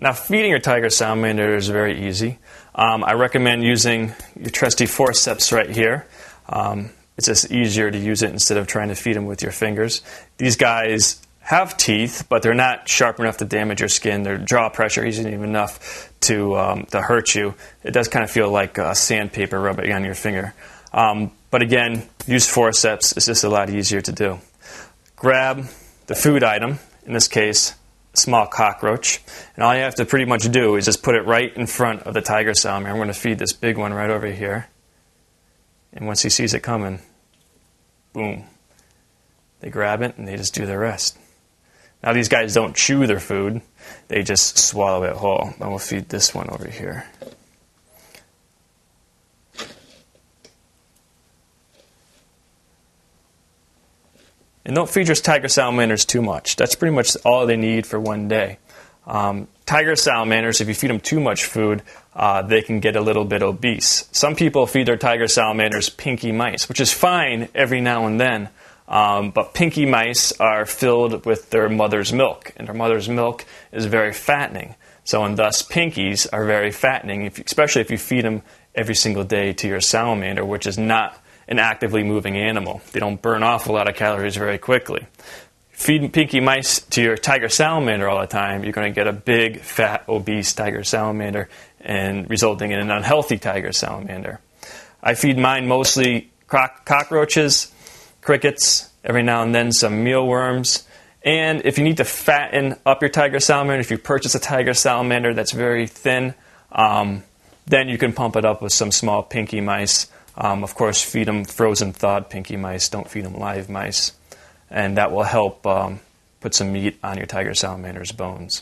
Now, feeding your tiger salamander is very easy. I recommend using your trusty forceps right here. It's just easier to use it instead of trying to feed them with your fingers. These guys have teeth, but they're not sharp enough to damage your skin. Their jaw pressure isn't even enough to hurt you. It does kind of feel like sandpaper rubbing on your finger. But again, use forceps. It's just a lot easier to do. Grab the food item, in this case, a small cockroach, and all you have to pretty much do is just put it right in front of the tiger salamander. I'm going to feed this big one right over here. And once he sees it coming, boom, they grab it and they just do the rest. Now these guys don't chew their food, they just swallow it whole. And we'll feed this one over here. And don't feed your tiger salamanders too much. That's pretty much all they need for one day. Tiger salamanders, if you feed them too much food, they can get a little bit obese. Some people feed their tiger salamanders pinky mice, which is fine every now and then. But pinky mice are filled with their mother's milk, and their mother's milk is very fattening. So, and thus, pinkies are very fattening, especially if you feed them every single day to your salamander, which is not an actively moving animal. They don't burn off a lot of calories very quickly. Feed pinky mice to your tiger salamander all the time, you're going to get a big, fat, obese tiger salamander, and resulting in an unhealthy tiger salamander. I feed mine mostly cockroaches, crickets, every now and then some mealworms. And if you need to fatten up your tiger salamander, if you purchase a tiger salamander that's very thin, then you can pump it up with some small pinky mice. Of course, feed them frozen thawed pinky mice. Don't feed them live mice. And that will help put some meat on your tiger salamander's bones.